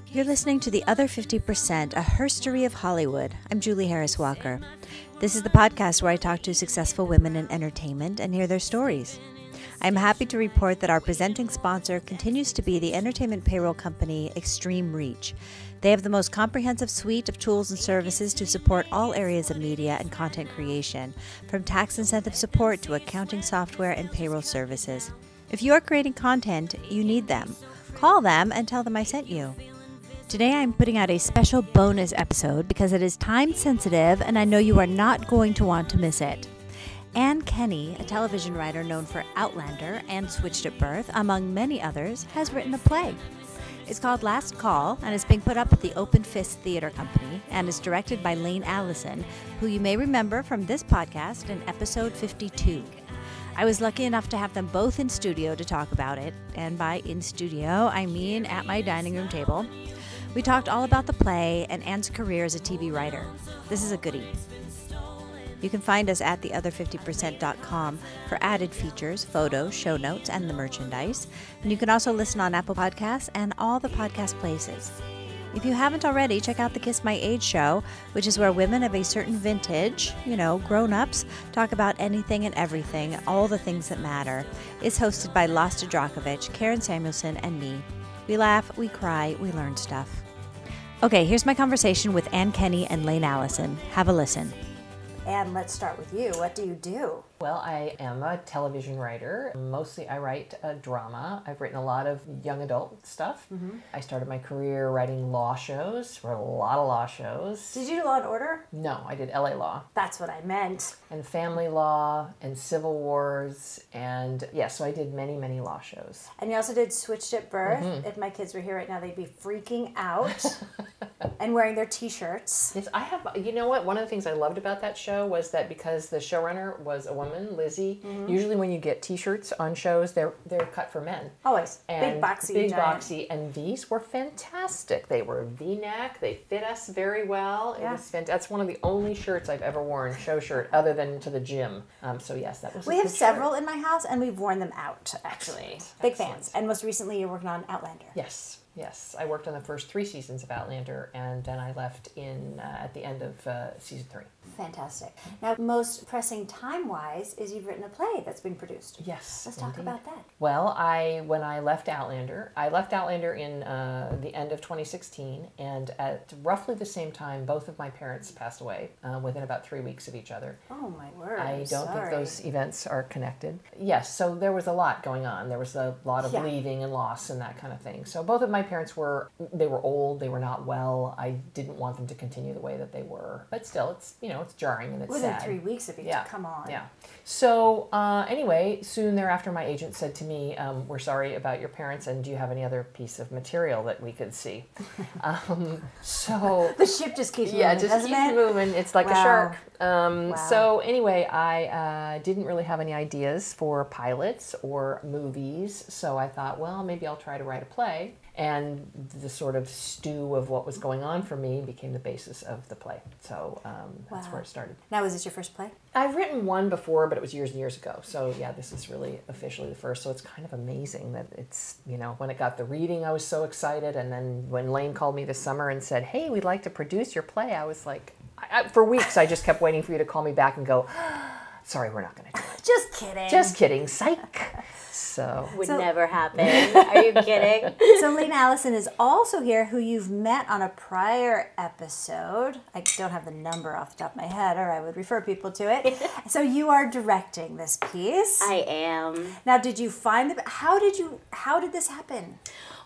You're listening to The Other 50%, a herstory of Hollywood. I'm Julie Harris Walker. This is the podcast where I talk to successful women in entertainment and hear their stories. I'm happy to report that our presenting sponsor continues to be the entertainment payroll company Extreme Reach. They have the most comprehensive suite of tools and services to support all areas of media and content creation, from tax incentive support to accounting software and payroll services. If you are creating content, you need them. Call them and tell them I sent you. Today I'm putting out a special bonus episode because it is time sensitive and I know you are not going to want to miss it. Kenney, a television writer known for Outlander and Switched at Birth, among many others, has written a play. It's called Last Call and is being put up at the Open Fist Theater Company and is directed by Lane Allison, who you may remember from this podcast in episode 52. I was lucky enough to have them both in studio to talk about it, and by in studio, I mean at my dining room table. We talked all about the play and Anne's career as a TV writer. This is a goodie. You can find us at theother50%.com for added features, photos, show notes, and the merchandise. And you can also listen on Apple Podcasts and all the podcast places. If you haven't already, check out the Kiss My Age show, which is where women of a certain vintage, grown-ups, talk about anything and everything, all the things that matter. It's hosted by Losta Drakovich, Karen Samuelson, and me. We laugh, we cry, we learn stuff. Okay, here's my conversation with Kenney and Lane Allison. Have a listen. And let's start with you. What do you do? Well, I am a television writer. Mostly I write drama. I've written a lot of young adult stuff. Mm-hmm. I started my career writing law shows, wrote a lot of law shows. Did you do Law and Order? No, I did LA Law. That's what I meant. And family law and civil wars. And so I did many, many law shows. And you also did Switched at Birth. Mm-hmm. If my kids were here right now, they'd be freaking out and wearing their t-shirts. Yes, I have. You know what? One of the things I loved about that show was that because the showrunner was a woman, Lizzie, usually when you get t-shirts on shows, they're cut for men. Always. And big boxy. And these were fantastic. They were V-neck. They fit us very well. It was that's one of the only shirts I've ever worn, show shirt, other than to the gym. So yes, that was We have several in my house, and we've worn them out, actually. Excellent. Big fans. And most recently, you're working on Outlander. Yes, I worked on the first 3 seasons of Outlander, and then I left at the end of season 3. Fantastic. Now, most pressing time-wise is you've written a play that's been produced. Yes, Let's talk about that. Well, when I left Outlander in the end of 2016, and at roughly the same time, both of my parents passed away within about 3 weeks of each other. Oh, my word. I don't think those events are connected. Yes, so there was a lot going on. There was a lot of leaving and loss and that kind of thing. So both of my parents were old, they were not well. I didn't want them to continue the way that they were. But still, it's jarring and it's within sad. 3 weeks of each other. Come on. Yeah. So anyway, soon thereafter, my agent said to me, we're sorry about your parents, and do you have any other piece of material that we could see? So the ship just keeps moving, doesn't it? Moving. It's like a shark. So anyway, I didn't really have any ideas for pilots or movies, so I thought, well, maybe I'll try to write a play. And the sort of stew of what was going on for me became the basis of the play. So that's where it started. Now, is this your first play? I've written one before, but it was years and years ago. So yeah, this is really officially the first. So it's kind of amazing that it's, when it got the reading, I was so excited. And then when Lane called me this summer and said, hey, we'd like to produce your play, I was like, for weeks, I just kept waiting for you to call me back and go, sorry, we're not going to do it. Just kidding. Psych. So would never happen. Are you kidding? So Lane Allison is also here, who you've met on a prior episode. I don't have the number off the top of my head, or I would refer people to it. So you are directing this piece. I am. Now, did you find how did this happen?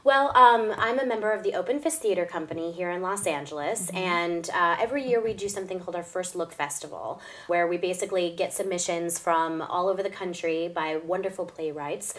Well, I'm a member of the Open Fist Theater Company here in Los Angeles, and every year we do something called our First Look Festival, where we basically get submissions from all over the country by wonderful playwrights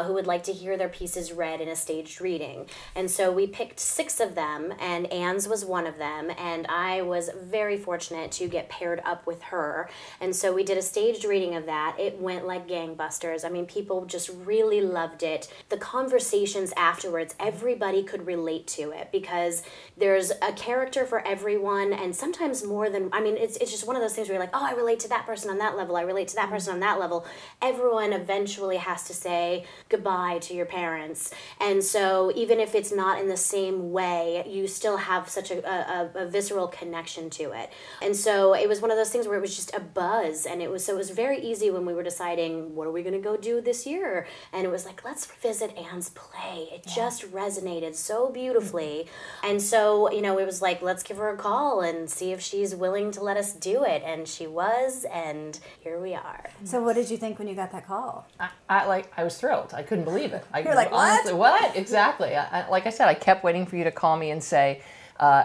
who would like to hear their pieces read in a staged reading. And so we picked 6 of them, and Anne's was one of them, and I was very fortunate to get paired up with her. And so we did a staged reading of that. It went like gangbusters. I mean, people just really loved it. The conversations afterwards favorites. Everybody could relate to it because there's a character for everyone, and sometimes more than, I mean, it's just one of those things where you're like, oh, I relate to that person on that level, I relate to that person on that level. Everyone eventually has to say goodbye to your parents. And so even if it's not in the same way, you still have such a visceral connection to it. And so it was one of those things where it was just a buzz, and it was very easy when we were deciding, what are we going to go do this year? And it was like, let's revisit Anne's play. It just resonated so beautifully. And so, you know, it was like, let's give her a call and see if she's willing to let us do it. And she was, and here we are. So what did you think when you got that call? I was thrilled. I couldn't believe it. You're like, what? Honestly, what? Exactly. Like I said, I kept waiting for you to call me and say,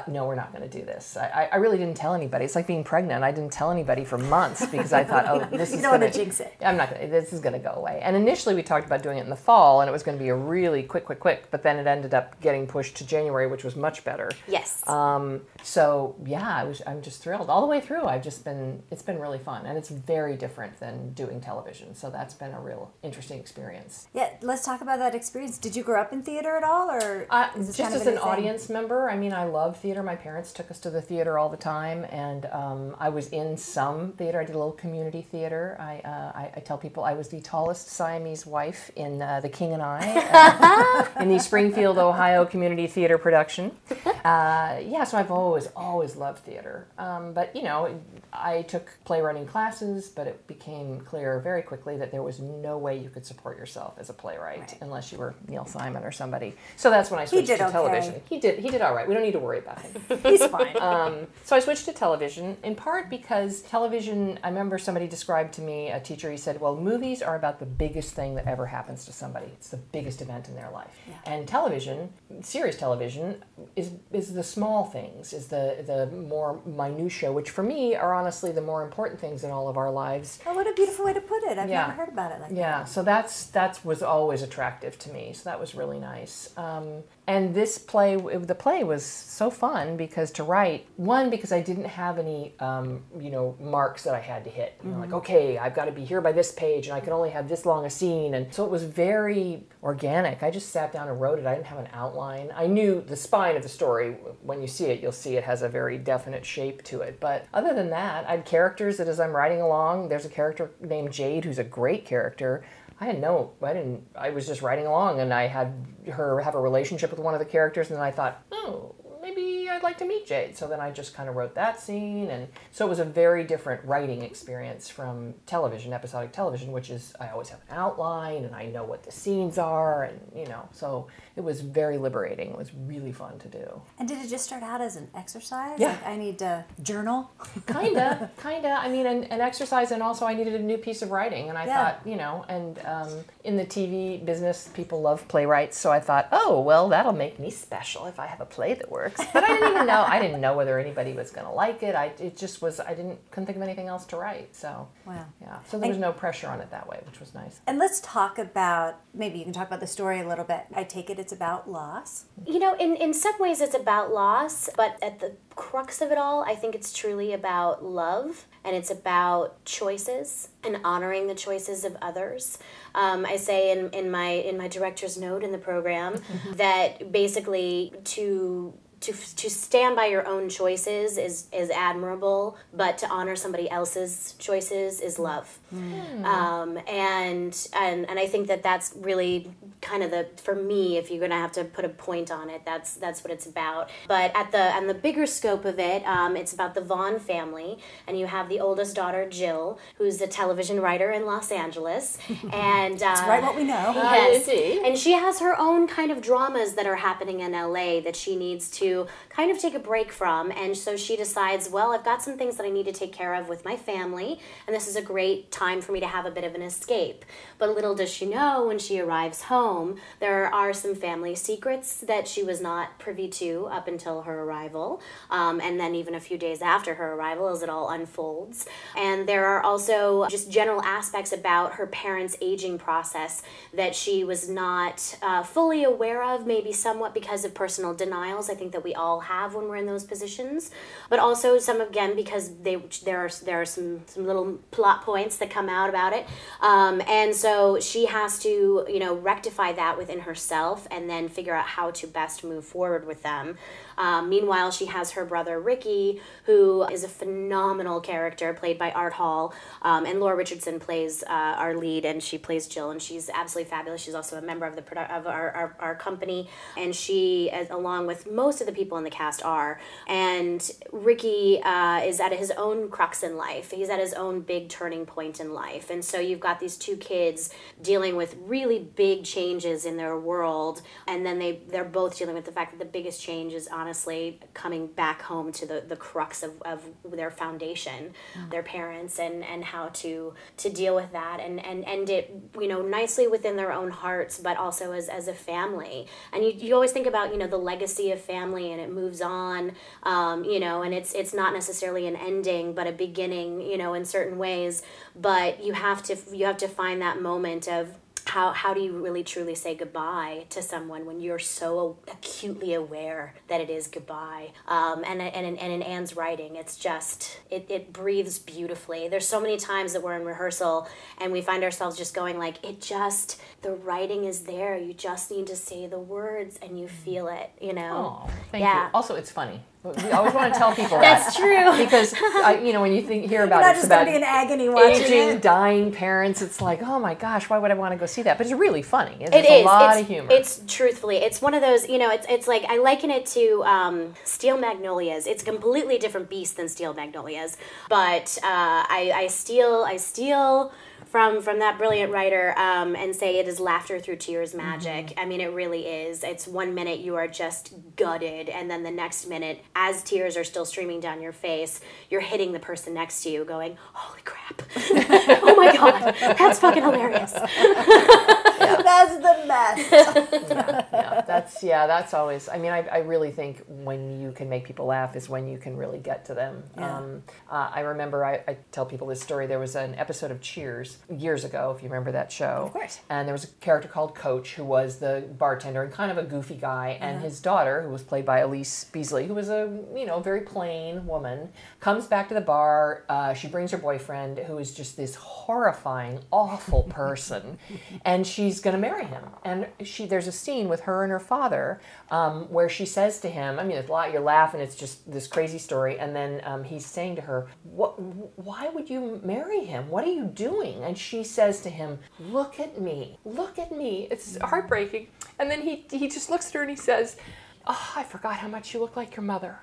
no, we're not going to do this. I really didn't tell anybody. It's like being pregnant. I didn't tell anybody for months because I thought, oh, this is you don't want to jinx it. I'm not going to. This is going to go away. And initially we talked about doing it in the fall, and it was going to be a really quick. But then it ended up getting pushed to January, which was much better. Yes. So yeah, I'm just thrilled all the way through. It's been really fun, and it's very different than doing television. So that's been a real interesting experience. Yeah, let's talk about that experience. Did you grow up in theater at all, or is this just kind of as an audience member? I mean, I love theater. My parents took us to the theater all the time, and I was in some theater. I did a little community theater. I tell people I was the tallest Siamese wife in The King and I in the Springfield, Ohio community theater production. So I've always loved theater. But, you know, I took playwriting classes, but it became clear very quickly that there was no way you could support yourself as a playwright unless you were Neil Simon or somebody. So that's when I switched to television. He did all right. We don't need to worry about him. He's fine. So I switched to television, in part because television, I remember somebody described to me, a teacher, he said, well, movies are about the biggest thing that ever happens to somebody. It's the biggest event in their life. Yeah. And television, series television, is the small things, is the more minutiae, which for me are honestly the more important things in all of our lives. Oh, what a beautiful way to put it. I've never heard about it like that. Yeah, so that was always attractive to me. So that was really nice. And this play, the play was so fun because to write, one, because I didn't have any, marks that I had to hit. You know, like, okay, I've got to be here by this page and I can only have this long a scene. And so it was very organic. I just sat down and wrote it. I didn't have an outline. I knew the spine of the story. When you see it, you'll see it has a very definite shape to it. But other than that, I had characters that as I'm writing along, there's a character named Jade who's a great character. I was just writing along, and I had her have a relationship with one of the characters, and then I thought, oh, maybe I'd like to meet Jade. So then I just kind of wrote that scene, and so it was a very different writing experience from television, episodic television, which is I always have an outline, and I know what the scenes are, and so it was very liberating. It was really fun to do. And did it just start out as an exercise? Yeah. Like I need to journal? Kinda. I mean, an exercise, and also I needed a new piece of writing, and I thought, and in the TV business, people love playwrights, so I thought, oh, well, that'll make me special if I have a play that works. But I didn't even know. I didn't know whether anybody was going to like it. Couldn't think of anything else to write. So, wow. Yeah. So there was no pressure on it that way, which was nice. And let's talk about, maybe you can talk about the story a little bit. I take it it's about loss. In some ways it's about loss, but at the crux of it all, I think it's truly about love, and it's about choices and honoring the choices of others. I say in my director's note in the program that basically to stand by your own choices is admirable, but to honor somebody else's choices is love. And I think that's really kind of for me, if you're going to have to put a point on it, that's what it's about. But on the bigger scope of it, it's about the Vaughn family, and you have the oldest daughter, Jill, who's a television writer in Los Angeles. And that's right, what we know. Yes. And she has her own kind of dramas that are happening in LA that she needs to kind of take a break from, and so she decides, well, I've got some things that I need to take care of with my family, and this is a great time for me to have a bit of an escape. But little does she know, when she arrives home, there are some family secrets that she was not privy to up until her arrival, and then even a few days after her arrival as it all unfolds. And there are also just general aspects about her parents' aging process that she was not fully aware of, maybe somewhat because of personal denials. I think that we all have when we're in those positions, but also some, again, because there are some little plot points that come out about it, and so she has to rectify identify that within herself and then figure out how to best move forward with them. Meanwhile, she has her brother Ricky, who is a phenomenal character played by Art Hall, and Laura Richardson plays our lead, and she plays Jill, and she's absolutely fabulous. She's also a member of our company, and she, along with most of the people in the cast, are. And Ricky is at his own crux in life. He's at his own big turning point in life, and so you've got these two kids dealing with really big changes in their world, and then they're both dealing with the fact that the biggest change is honestly coming back home to the crux of their foundation, their parents, and how to deal with that and end it, nicely within their own hearts, but also as a family. And you always think about, the legacy of family, and it moves on, and it's not necessarily an ending, but a beginning, in certain ways. But you have to find that moment of how do you really truly say goodbye to someone when you're so acutely aware that it is goodbye. And in Anne's writing, it's just, it breathes beautifully. There's so many times that we're in rehearsal and we find ourselves just going like, the writing is there. You just need to say the words and you feel it, Oh, thank you. Also, it's funny. We always want to tell people That's true. Because, when you hear about You're not it's just about going to be in agony watching aging, it. dying parents, it's like, oh my gosh, why would I want to go see that? But it's really funny. There's It is. a lot of humor. It's truthfully, it's one of those, it's like, I liken it to Steel Magnolias. It's a completely different beast than Steel Magnolias. But I steal from that brilliant writer and say it is laughter through tears magic. Mm-hmm. I mean, it really is. It's 1 minute you are just gutted, and then the next minute, as tears are still streaming down your face, you're hitting the person next to you going, holy crap. Oh my God, that's fucking hilarious. That's the best. That's always, I really think when you can make people laugh is when you can really get to them. Yeah. I remember, I tell people this story, there was an episode of Cheers years ago, if you remember that show. Of course. And there was a character called Coach who was the bartender and kind of a goofy guy, and his daughter, who was played by Elise Beasley, who was a, very plain woman, comes back to the bar. She brings her boyfriend, who is just this horrifying, awful person, and she's going to marry him. And there's a scene with her and her father where she says to him, there's a lot, you're laughing, it's just this crazy story, and then he's saying to her, why would you marry him? What are you doing? And she says to him, look at me. It's heartbreaking. And then he just looks at her and he says, oh, I forgot how much you look like your mother.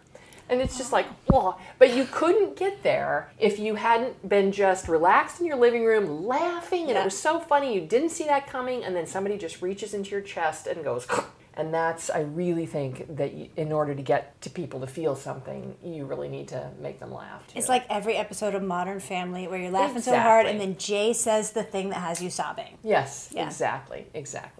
And it's just like, whoa. But you couldn't get there if you hadn't been just relaxed in your living room, laughing, and it was so funny, you didn't see that coming, and then somebody just reaches into your chest and goes, and I really think that in order to get to people to feel something, you really need to make them laugh, too. It's like every episode of Modern Family where you're laughing so hard and then Jay says the thing that has you sobbing. Yes, exactly.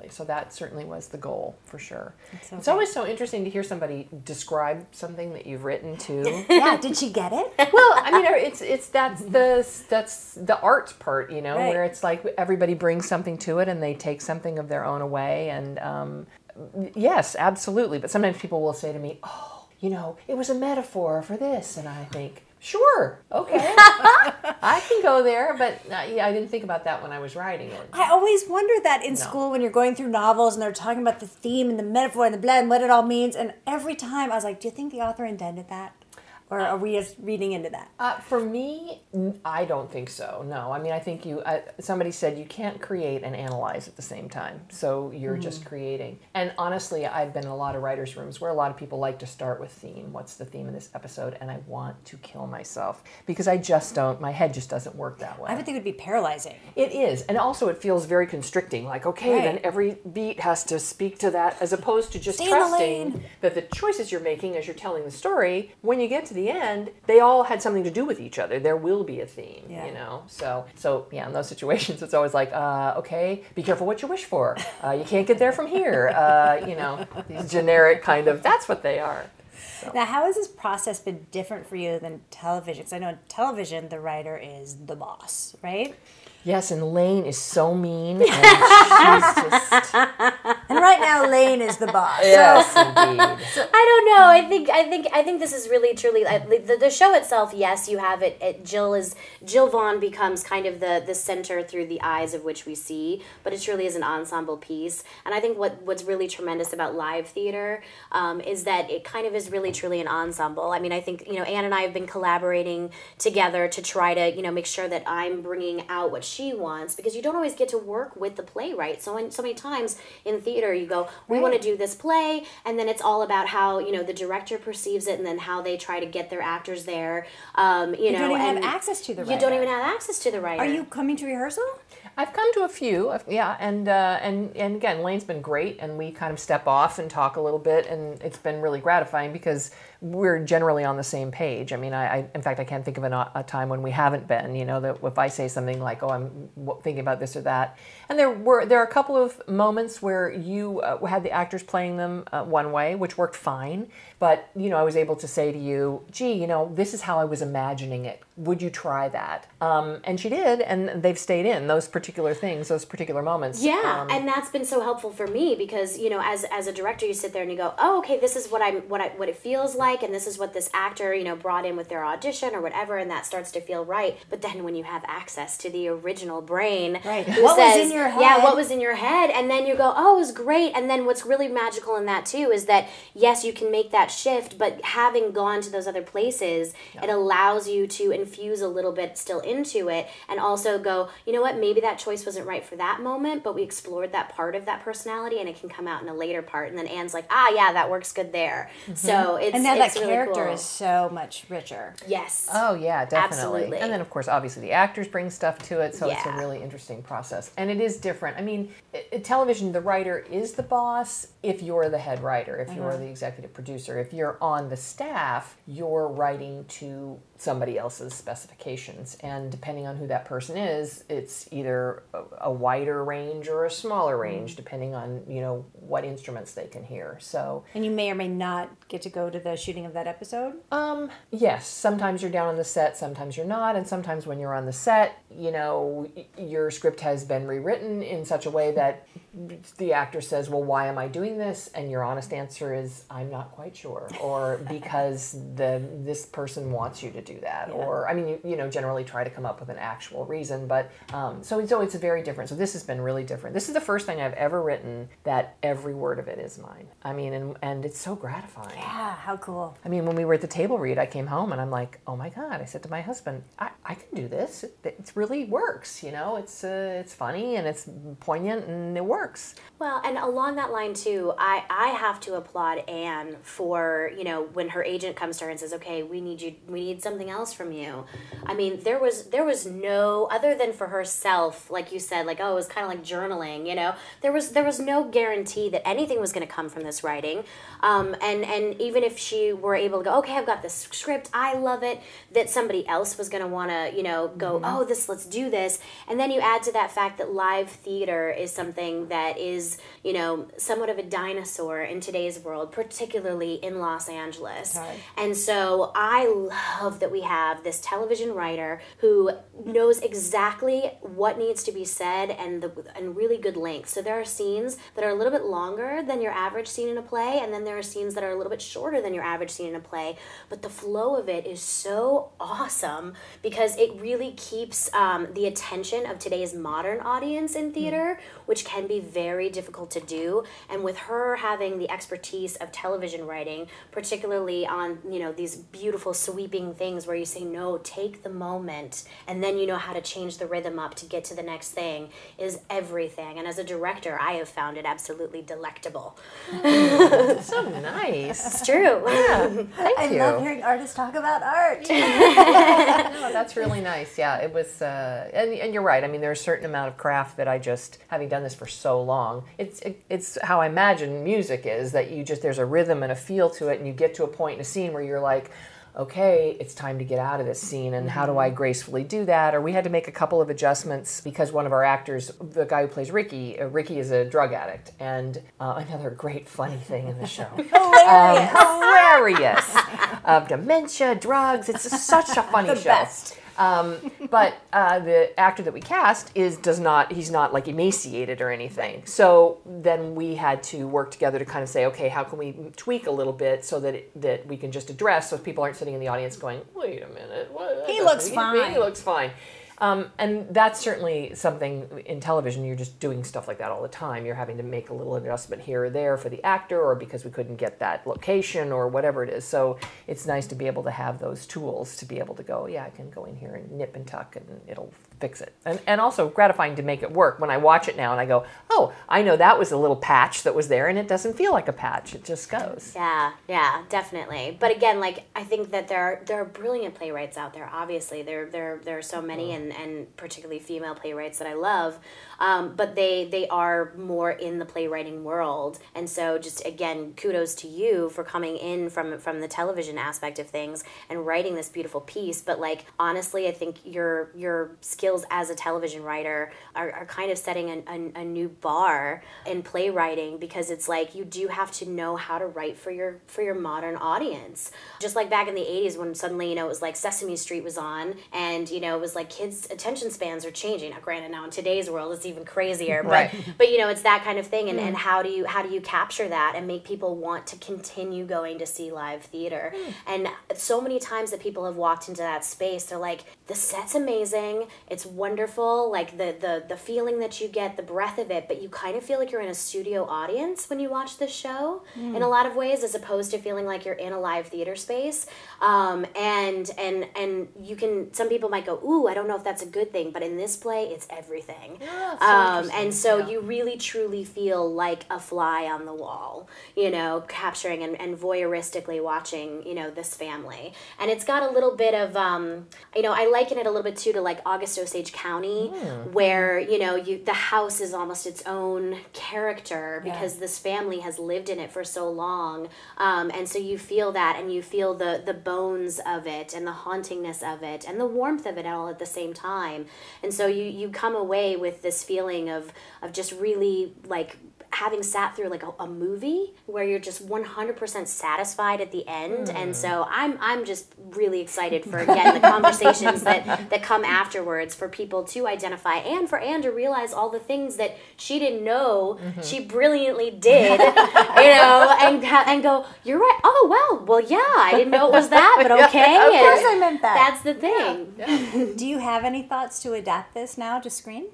So that certainly was the goal, for sure. It's great. always so interesting to hear somebody describe something that you've written, too. Yeah, did she get it? Well, that's the art part, right. Where it's like everybody brings something to it and they take something of their own away, and yes, absolutely. But sometimes people will say to me, oh, it was a metaphor for this. And I think, sure, okay, I can go there. But I didn't think about that when I was writing it. I always wondered that in school when you're going through novels and they're talking about the theme and the metaphor and the blend and what it all means. And every time I was like, do you think the author intended that? Or are we just reading into that? For me, I don't think so. No, I think somebody said you can't create and analyze at the same time. So you're just creating. And honestly, I've been in a lot of writers' rooms where a lot of people like to start with theme. What's the theme of this episode? And I want to kill myself because I just don't, my head just doesn't work that way. I would think it would be paralyzing. It is. And also it feels very constricting. Like, okay, then every beat has to speak to that, as opposed to just trusting that the choices you're making as you're telling the story, when you get to the end, they all had something to do with each other. There will be a theme, So in those situations, it's always like, okay, be careful what you wish for. You can't get there from here. These generic kind of, that's what they are. So. Now, how has this process been different for you than television? Because I know in television, the writer is the boss, right? Yes, and Lane is so mean, and she's just... And right now, Lane is the boss. Yes, indeed. I don't know. I think this is really truly the show itself. Yes, you have it. Jill Vaughn becomes kind of the center through the eyes of which we see, but it truly is an ensemble piece. And I think what's really tremendous about live theater is that it kind of is really truly an ensemble. I mean, I think Anne and I have been collaborating together to try to make sure that I'm bringing out what she wants, because you don't always get to work with the playwright. So many times in theater you go, we want to do this play, and then it's all about how the director perceives it, and then how they try to get their actors there. You don't even have access to the writer. You don't even have access to the writer. Are you coming to rehearsal? I've come to a few, yeah, and again, Lane's been great, and we kind of step off and talk a little bit, and it's been really gratifying because we're generally on the same page. I mean, in fact, I can't think of a time when we haven't been. That if I say something like, "Oh, I'm thinking about this or that," and there are a couple of moments where you had the actors playing them one way, which worked fine, but I was able to say to you, "Gee, this is how I was imagining it. Would you try that?" And she did, and they've stayed in those particular things, those particular moments. Yeah, and that's been so helpful for me because as a director, you sit there and you go, "Oh, okay, this is what it feels like, and this is what this actor brought in with their audition or whatever," and that starts to feel right. But then when you have access to the original brain, right? What was in your head? Yeah, what was in your head, and then you go, "Oh, it was great." And then what's really magical in that too is that yes, you can make that shift, but having gone to those other places, it allows you to infuse a little bit still into it, and also go, you know what, maybe that choice wasn't right for that moment, but we explored that part of that personality, and it can come out in a later part. And then Anne's like, yeah, that works good there. Mm-hmm. So it's and now it's that really character cool. is so much richer. Yes. Oh yeah, definitely. Absolutely. And then of course, obviously, the actors bring stuff to it, so it's a Yeah. really interesting process. And it is different. I mean, television, the writer is the boss if you're the head writer, if you're the executive producer. If you're on the staff, you're writing to somebody else's specifications, and depending on who that person is, it's either a wider range or a smaller range, depending on what instruments they can hear. So, and you may or may not get to go to the shooting of that episode. Yes, sometimes you're down on the set, sometimes you're not, and sometimes when you're on the set, your script has been rewritten in such a way that the actor says, "Well, why am I doing this?" And your honest answer is, "I'm not quite sure," or "Because this person wants you to do that," or I mean, you generally try to come up with an actual reason, but so it's very different. So this has been really different. This is the first thing I've ever written that every word of it is mine. I mean, and it's so gratifying. Yeah, how cool. I mean, when we were at the table read, I came home and I'm like, "Oh my God!" I said to my husband, "I can do this. It really works. It's funny and it's poignant and it works." Well, and along that line too, I have to applaud Anne for when her agent comes to her and says, "Okay, we need something else from you." I mean, there was no, other than for herself, like you said, like, oh, it was kind of like journaling, there was no guarantee that anything was going to come from this writing. And even if she were able to go, "Okay, I've got this script, I love it," that somebody else was going to want to, go, "Oh, let's do this." And then you add to that fact that live theater is something that is, somewhat of a dinosaur in today's world, particularly in Los Angeles. Right. And so I love that we have this television writer who knows exactly what needs to be said and really good length. So there are scenes that are a little bit longer than your average scene in a play, and then there are scenes that are a little bit shorter than your average scene in a play. But the flow of it is so awesome because it really keeps the attention of today's modern audience in theater, which can be very difficult to do. And with her having the expertise of television writing, particularly on these beautiful sweeping things where you say, "No, take the moment," and then you know how to change the rhythm up to get to the next thing, is everything. And as a director, I have found it absolutely delectable. So nice. It's true. Yeah, thank I you. love hearing artists talk about art. No, that's really nice. Yeah, it was, and you're right. I mean, there's a certain amount of craft that I just, having done this for so long, it's how I imagine music is, that there's a rhythm and a feel to it, and you get to a point in a scene where you're like, okay, it's time to get out of this scene, and how do I gracefully do that? Or we had to make a couple of adjustments because one of our actors, the guy who plays Ricky is a drug addict, and another great funny thing in the show. Hilarious. Dementia, drugs, it's such a funny show. Best. But the actor that we cast he's not like emaciated or anything. So then we had to work together to kind of say, okay, how can we tweak a little bit so that we can just address, so people aren't sitting in the audience going, wait a minute, He looks fine. He looks fine. And that's certainly something in television. You're just doing stuff like that all the time. You're having to make a little adjustment here or there for the actor, or because we couldn't get that location or whatever it is. So it's nice to be able to have those tools to be able to go, yeah, I can go in here and nip and tuck and it'll fix it. And also gratifying to make it work. When I watch it now and I go, oh, I know that was a little patch that was there, and it doesn't feel like a patch. It just goes. Yeah, definitely. But again, like, I think that there are brilliant playwrights out there. Obviously, there are so many, and particularly female playwrights that I love. But they are more in the playwriting world. And so just, again, kudos to you for coming in from the television aspect of things and writing this beautiful piece. But, like, honestly, I think your skills as a television writer are kind of setting a new bar in playwriting, because it's like you do have to know how to write for your modern audience. Just like back in the 80s when suddenly, it was like Sesame Street was on, and, it was like kids' attention spans are changing. Now, granted, now in today's world, it's even crazier, right. but it's that kind of thing. And how do you capture that and make people want to continue going to see live theater? And so many times that people have walked into that space, they're like, the set's amazing, it's wonderful, like the feeling that you get, the breath of it, but you kind of feel like you're in a studio audience when you watch this show in a lot of ways, as opposed to feeling like you're in a live theater space. And you can, some people might go, ooh, I don't know if that's a good thing, but in this play, it's everything. And so you really truly feel like a fly on the wall, capturing and voyeuristically watching, this family. And it's got a little bit of, I liken it a little bit too to like August Osage County, where, the house is almost its own character because this family has lived in it for so long. And so you feel that, and you feel the bones of it and the hauntingness of it and the warmth of it all at the same time. And so you come away with this feeling of just really, like, having sat through like a movie where you're just 100% satisfied at the end. And so I'm just really excited for, again, the conversations that come afterwards, for people to identify, and for Anne to realize all the things that she didn't know she brilliantly did, and go, you're right, oh wow, well, yeah, I didn't know it was that, but okay. Of course I meant that. That's the thing. Yeah. Do you have any thoughts to adapt this now to screen?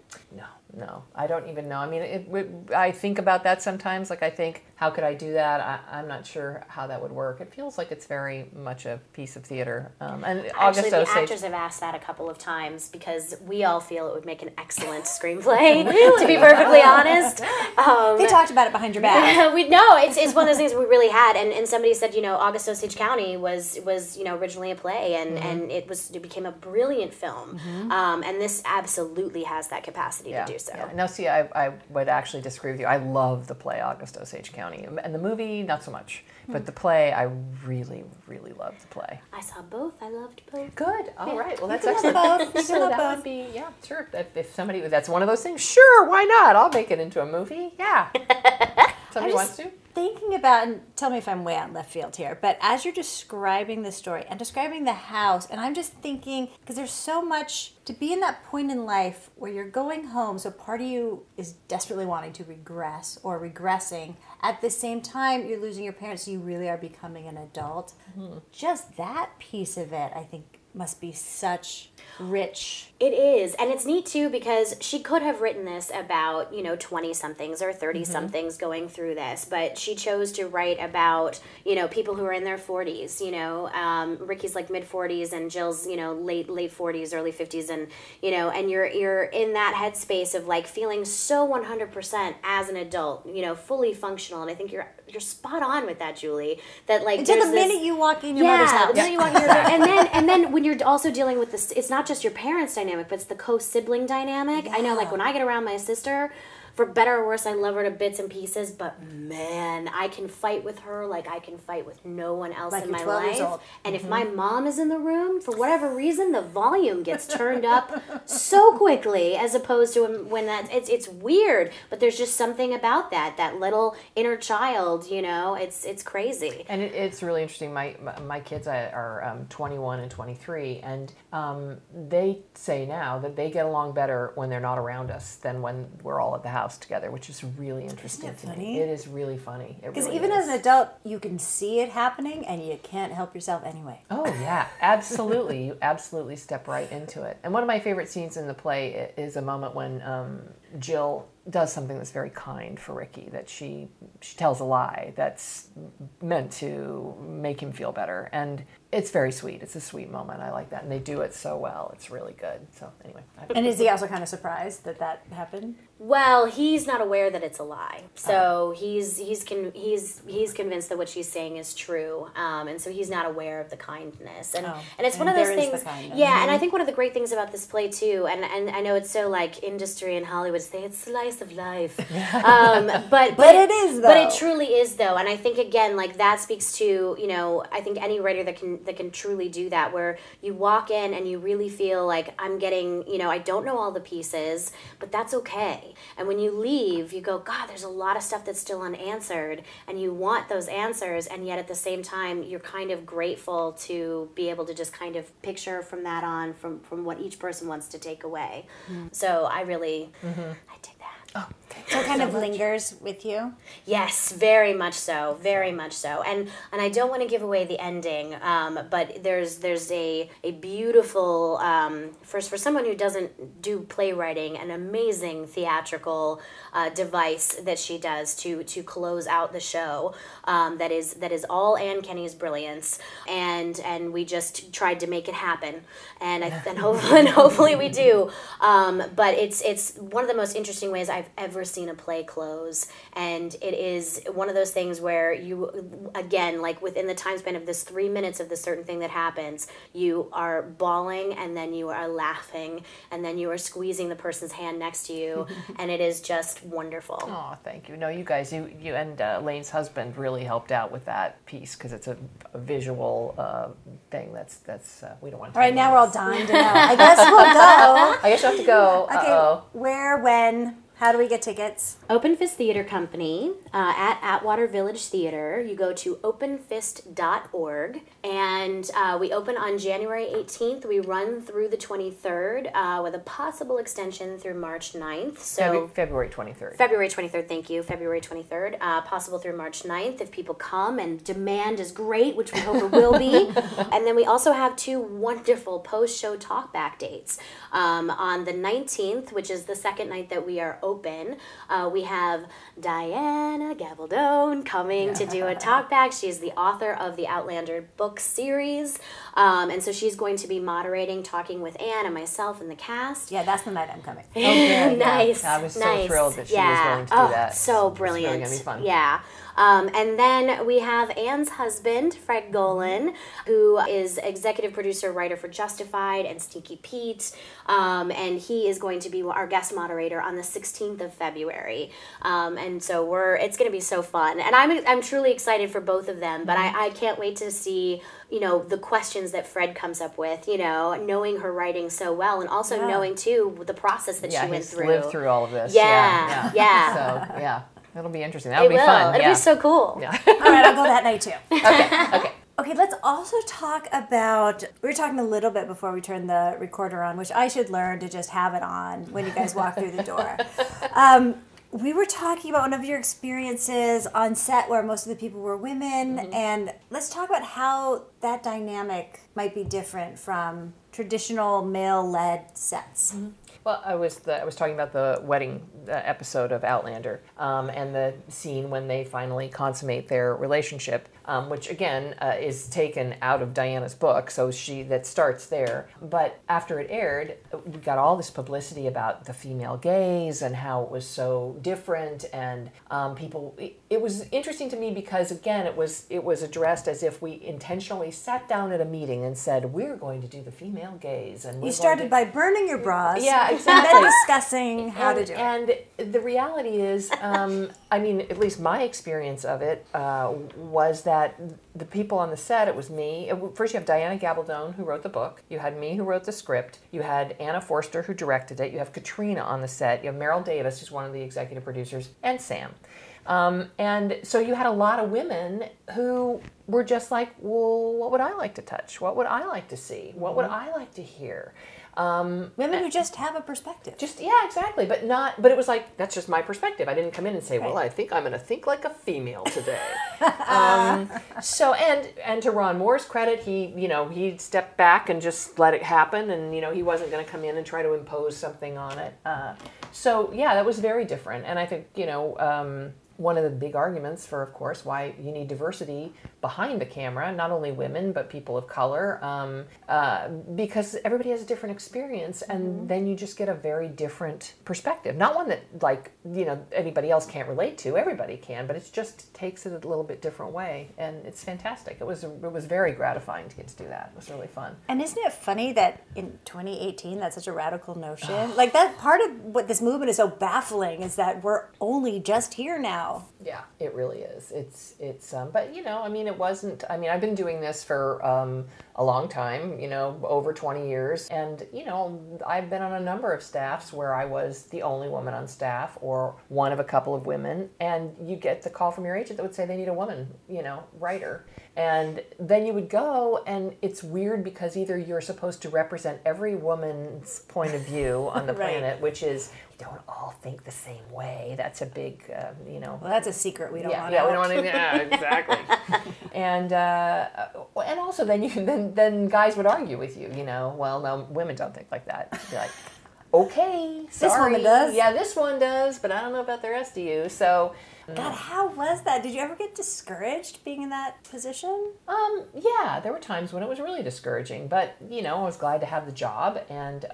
No, I don't even know. I mean, I think about that sometimes. Like, I think, how could I do that? I'm not sure how that would work. It feels like it's very much a piece of theater. And actually, the actors have asked that a couple of times, because we all feel it would make an excellent screenplay. Really? To be perfectly honest, they talked about it behind your back. We know it's one of those things we really had. And somebody said, August Osage County was originally a play, and it became a brilliant film. And this absolutely has that capacity to do so. Yeah. Now, see, I would actually disagree with you. I love the play August Osage County, and the movie not so much. But the play, I really, really loved the play. I saw both. I loved both. Good. All right. Well, that's you excellent. Both. So that would be, sure. If somebody, that's one of those things, sure, why not? I'll make it into a movie. Yeah. Somebody wants to? Thinking about, and tell me if I'm way out in left field here, but as you're describing the story and describing the house, and I'm just thinking, because there's so much to be in that point in life where you're going home, so part of you is desperately wanting to regress or regressing. At the same time, you're losing your parents, so you really are becoming an adult. Just that piece of it, I think, must be such rich. It is. And it's neat too, because she could have written this about, 20-somethings or 30-somethings going through this, but she chose to write about, people who are in their 40s, Ricky's like mid-40s and Jill's, late 40s, early 50s, and, and you're in that headspace of like feeling so 100% as an adult, fully functional. And I think you're spot on with that, Julie. That like until the minute you walk in your mother's house. The minute you walk in your and then when you're also dealing with this, it's not just your parents' dynamic, but it's the co-sibling dynamic. Yeah. I know, like when I get around my sister, for better or worse, I love her to bits and pieces, but man, I can fight with her like I can fight with no one else in my life. And if my mom is in the room, for whatever reason, the volume gets turned up so quickly, as opposed to when it's weird, but there's just something about that little inner child, you know, it's crazy. And it's really interesting. My kids are 21 and 23, and they say now that they get along better when they're not around us than when we're all at the house together, which is really interesting to me. It is really funny. Because really even as an adult, you can see it happening, and you can't help yourself anyway. Oh, yeah, absolutely. You absolutely step right into it. And one of my favorite scenes in the play is a moment when Jill does something that's very kind for Ricky, that she tells a lie that's meant to make him feel better. And it's very sweet. It's a sweet moment. I like that. And they do it so well. It's really good. So anyway. And is he also kind of surprised that happened? Well, he's not aware that it's a lie. So he's convinced that what she's saying is true. And so he's not aware of the kindness. And it's one of those things. Yeah, and I think one of the great things about this play too, and I know it's so like industry in Hollywood say it's slice of life. But it is though. But it truly is though. And I think again, like that speaks to, you know, I think any writer that can truly do that, where you walk in and you really feel like I'm getting, you know, I don't know all the pieces, but that's okay. And when you leave, you go, God, there's a lot of stuff that's still unanswered, and you want those answers, and yet at the same time, you're kind of grateful to be able to just kind of picture from that on, from what each person wants to take away. So I really, I dig that. Oh, so it kind of lingers with you? Yes, very much so, very much so. And I don't want to give away the ending, but there's a beautiful, for someone who doesn't do playwriting, an amazing theatrical device that she does to close out the show, that is all Anne Kenney's brilliance, and we just tried to make it happen, and hopefully we do. But it's one of the most interesting ways I've ever seen a play close, and it is one of those things where you, again, like within the time span of this 3 minutes of this certain thing that happens, you are bawling, and then you are laughing, and then you are squeezing the person's hand next to you, and it is just wonderful. Oh, thank you. No, you guys, you and Lane's husband really helped out with that piece, because it's a visual thing that's we don't want to. All right, now we're all dying to know. I guess we'll go. I guess you have to go. Okay, where, when? How do we get tickets? Open Fist Theater Company at Atwater Village Theater. You go to openfist.org, and we open on January 18th. We run through the 23rd with a possible extension through March 9th. So February 23rd. February 23rd, thank you. February 23rd. Possible through March 9th if people come, and demand is great, which we hope it will be. And then we also have 2 wonderful post-show talkback dates. On the 19th, which is the second night that we are open, we have Diana Gabaldon coming to do a talkback. She is the author of the Outlander book series, and so she's going to be moderating, talking with Anne and myself and the cast. Yeah, that's the night I'm coming. Okay, nice. Yeah. I was so thrilled that she was willing to do that. So brilliant. It's really going to be fun. Yeah. And then we have Anne's husband, Fred Golan, who is executive producer, writer for Justified and Stinky Pete, and he is going to be our guest moderator on the 16th of February. And so it's going to be so fun. And I'm truly excited for both of them, but I can't wait to see, you know, the questions that Fred comes up with, you know, knowing her writing so well, and also knowing, too, the process that she went through. Yeah, he's lived through all of this. Yeah. So, yeah. It'll be interesting. That'll be fun. It'll be so cool. Yeah. All right, I'll go that night too. Okay. Okay, let's also talk about, we were talking a little bit before we turned the recorder on, which I should learn to just have it on when you guys walk through the door. We were talking about one of your experiences on set where most of the people were women, and let's talk about how that dynamic might be different from traditional male-led sets. Well, I was talking about the wedding episode of Outlander, and the scene when they finally consummate their relationship, which again is taken out of Diana's book, so that starts there. But after it aired, we got all this publicity about the female gaze and how it was so different, and people. It was interesting to me because again, it was addressed as if we intentionally sat down at a meeting and said, we're going to do the female gaze, and you started by burning your bras. Yeah, exactly. And then discussing how to do it. And the reality is, I mean, at least my experience of it was that the people on the set, it was me. First, you have Diana Gabaldon, who wrote the book. You had me, who wrote the script. You had Anna Forster, who directed it. You have Katrina on the set. You have Meryl Davis, who's one of the executive producers, and Sam. And so you had a lot of women who were just like, well, what would I like to touch? What would I like to see? What would I like to hear? Women who just have a perspective. Yeah, exactly. But it was like, that's just my perspective. I didn't come in and say, well, I think I'm going to think like a female today. So, and to Ron Moore's credit, he stepped back and just let it happen. And, he wasn't going to come in and try to impose something on it. So yeah, that was very different. And I think, one of the big arguments for, of course, why you need diversity behind the camera, not only women, but people of color, because everybody has a different experience, and then you just get a very different perspective. Not one that, anybody else can't relate to. Everybody can, but it just takes it a little bit different way, and it's fantastic. It was very gratifying to get to do that. It was really fun. And isn't it funny that in 2018, that's such a radical notion? Like, that part of what this movement is so baffling is that we're only just here now. Yeah, it really is. It's but it wasn't. I mean, I've been doing this for a long time. Over 20 years, and I've been on a number of staffs where I was the only woman on staff or one of a couple of women, and you get the call from your agent that would say they need a woman, writer. And then you would go, and it's weird because either you're supposed to represent every woman's point of view on the planet, which is, we don't all think the same way. That's a big, Well, that's a secret we don't want to. Yeah, we don't want to. Yeah, exactly. And also then guys would argue with you. Well, no, women don't think like that. You'd be like, okay, sorry. This woman does. Yeah, this one does, but I don't know about the rest of you. So. God, how was that? Did you ever get discouraged being in that position? Yeah, there were times when it was really discouraging, but I was glad to have the job, and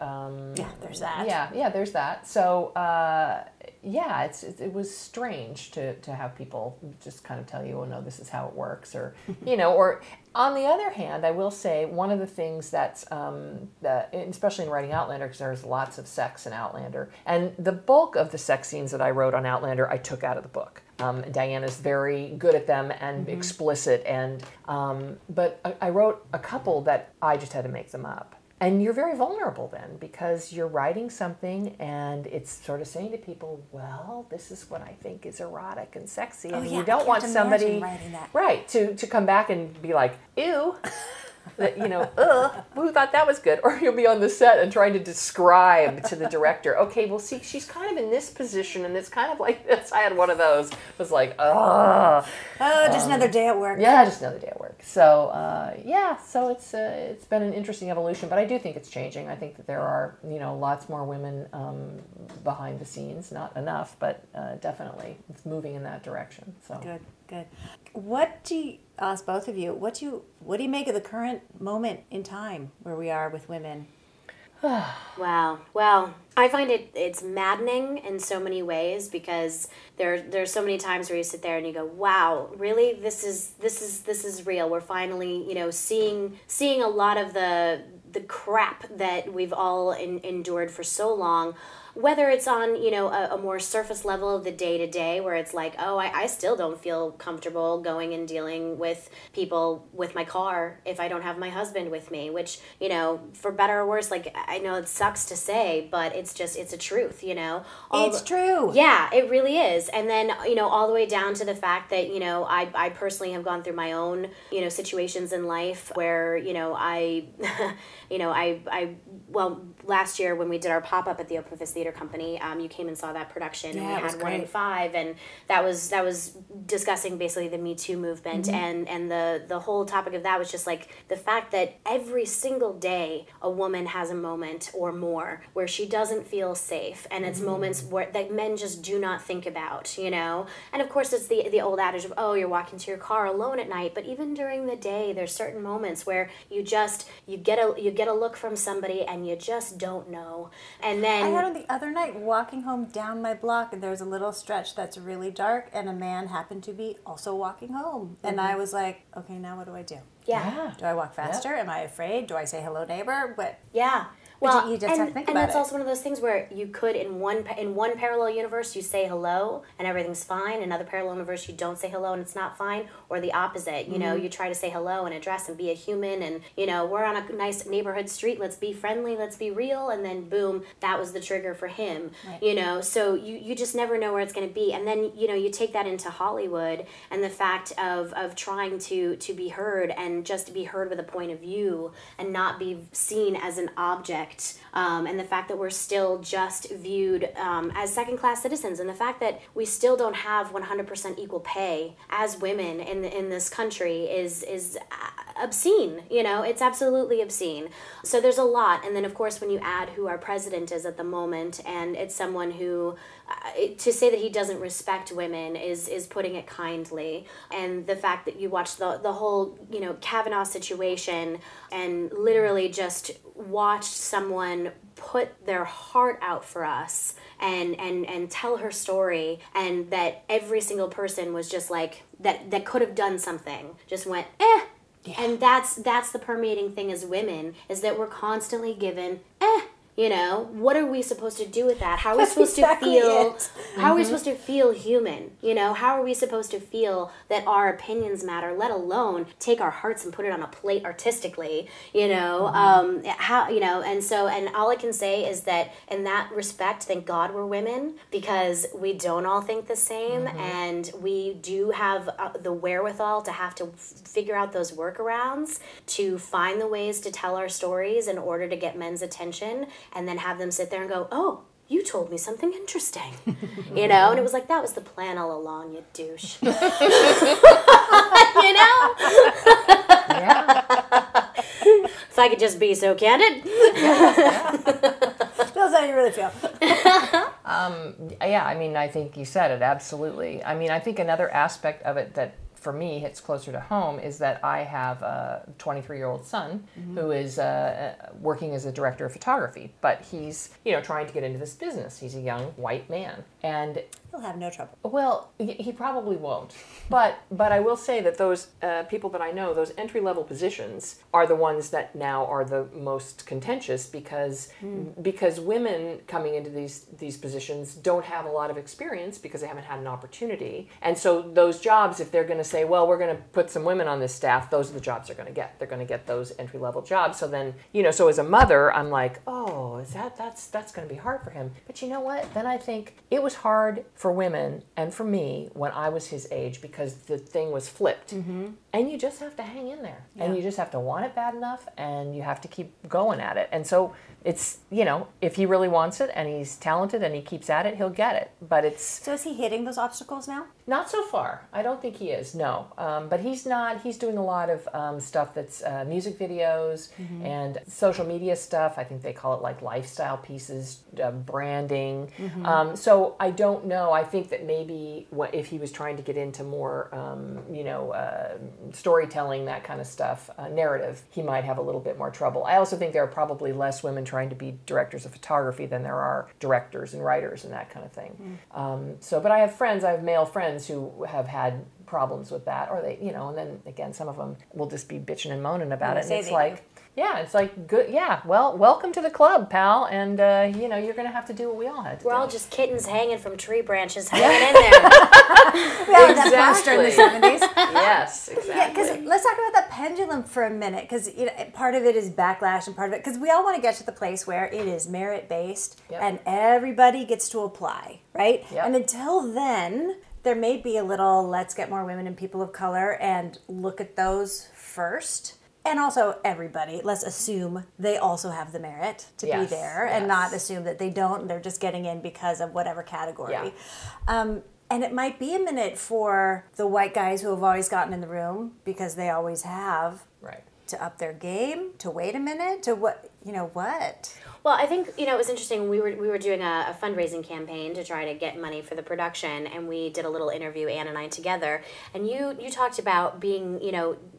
yeah, there's that. Yeah, there's that. So it was strange to have people just kind of tell you, oh no, this is how it works, or or. On the other hand, I will say one of the things that's, especially in writing Outlander, because there's lots of sex in Outlander, and the bulk of the sex scenes that I wrote on Outlander, I took out of the book. Diana's very good at them and explicit, and but I wrote a couple that I just had to make them up. And you're very vulnerable then, because you're writing something and it's sort of saying to people, well, this is what I think is erotic and sexy. And you don't want somebody to come back and be like, ew. That, who thought that was good? Or you'll be on the set and trying to describe to the director, okay, well, see, she's kind of in this position and it's kind of like this. I had one of those. It was like, just another day at work. Yeah, just another day at work. So, so it's been an interesting evolution, but I do think it's changing. I think that there are, lots more women behind the scenes. Not enough, but definitely it's moving in that direction. So Good. What do you, ask both of you, what do you make of the current moment in time where we are with women? Wow. Well, I find it's maddening in so many ways, because there's so many times where you sit there and you go, wow, really? This is real. We're finally, seeing a lot of the crap that we've all endured for so long. Whether it's on, a more surface level of the day-to-day where it's like, oh, I still don't feel comfortable going and dealing with people with my car if I don't have my husband with me, which, for better or worse, like, I know it sucks to say, but it's a truth, It's true. Yeah, it really is. And then, all the way down to the fact that, I personally have gone through my own, situations in life where, last year when we did our pop-up at the Open Fist Theater Company, you came and saw that production, and we had 1 in 5, and that was discussing basically the Me Too movement, and the whole topic of that was just like the fact that every single day a woman has a moment or more where she doesn't feel safe, and it's moments where that men just do not think about, and of course it's the old adage of, oh, you're walking to your car alone at night, but even during the day there's certain moments where you get a look from somebody and you just don't know. And then I had on the other night walking home down my block, and there's a little stretch that's really dark, and a man happened to be also walking home, and I was like, okay, now what do I do? Yeah. Do I walk faster? Am I afraid? Do I say hello, neighbor? But yeah. Well, Well, you just have to think and about that's it. also one of those things where you could in one parallel universe you say hello and everything's fine. Another parallel universe you don't say hello and it's not fine, or the opposite. You know, you try to say hello and address and be a human, and you know we're on a nice neighborhood street. Let's be friendly. Let's be real. And then boom, that was the trigger for him. Right. You know, so you just never know where it's going to be. And then you know you take that into Hollywood and the fact of trying to be heard and just to be heard with a point of view and not be seen as an object. And the fact that we're still just viewed as second-class citizens, and the fact that we still don't have 100% equal pay as women in this country is obscene. You know, it's absolutely obscene. So there's a lot, and then of course when you add who our president is at the moment, and it's someone who to say that he doesn't respect women is putting it kindly. And the fact that you watch the whole, you know, Kavanaugh situation and literally just watched someone put their heart out for us and tell her story, and that every single person was just like that could have done something just went yeah. And that's the permeating thing as women, is that we're constantly given you know, what are we supposed to do with that? How are we supposed to feel? How are we supposed to feel human? You know, how are we supposed to feel that our opinions matter? Let alone take our hearts and put it on a plate artistically. You know, how, you know, and all I can say is that in that respect, thank God we're women, because we don't all think the same, and we do have the wherewithal to have to figure out those workarounds to find the ways to tell our stories in order to get men's attention. And then have them sit there and go, oh, you told me something interesting. You know? And it was like, that was the plan all along, you douche. You know? Yeah. If I could just be so candid. That's how you really feel. Yeah, I mean, I think you said it, absolutely. I mean, I think another aspect of it that for me hits closer to home is that I have a 23-year-old son who is working as a director of photography, but he's, you know, trying to get into this business. He's a young white man, and He'll have no trouble. well, he probably won't. But I will say that those people that I know, those entry-level positions, are the ones that now are the most contentious because women coming into these positions don't have a lot of experience because they haven't had an opportunity. And so those jobs, if they're going to say, well, we're going to put some women on this staff, those are the jobs they're going to get. They're going to get those entry-level jobs. So then, you know, so as a mother, I'm like, oh, that's going to be hard for him. But you know what? Then I think it was hard for women and for me when I was his age because the thing was flipped. And you just have to hang in there. Yeah. And you just have to want it bad enough, and you have to keep going at it. And so it's, you know, if he really wants it and he's talented and he keeps at it, he'll get it. But it's... So is he hitting those obstacles now? Not so far. I don't think he is, no. But he's not. He's doing a lot of stuff that's music videos and social media stuff. I think they call it like lifestyle pieces, branding. So I don't know. I think that maybe if he was trying to get into more, storytelling, that kind of stuff, narrative, he might have a little bit more trouble. I also think there are probably less women trying to be directors of photography than there are directors and writers and that kind of thing. But I have male friends who have had problems with that, or they, you know, and then again, some of them will just be bitching and moaning about it. And it's like, yeah, it's like, good, yeah, well, welcome to the club, pal, and, you know, you're going to have to do what we all had to do. We're all just kittens hanging from tree branches hanging in there. We all had that poster in the 70s. Yes, exactly. Yeah, because let's talk about the pendulum for a minute, because you know, part of it is backlash, and part of it, because we all want to get to the place where it is merit-based, and everybody gets to apply, right? Yep. And until then, there may be a little, let's get more women and people of color and look at those first. And also everybody, let's assume they also have the merit to be there and not assume that they don't, they're just getting in because of whatever category. Yeah. And it might be a minute for the white guys who have always gotten in the room, because they always have, to up their game, to wait a minute, to what, you know, what? Well, I think, it was interesting. We were doing a fundraising campaign to try to get money for the production, and we did a little interview, Ann and I together. And you talked about being,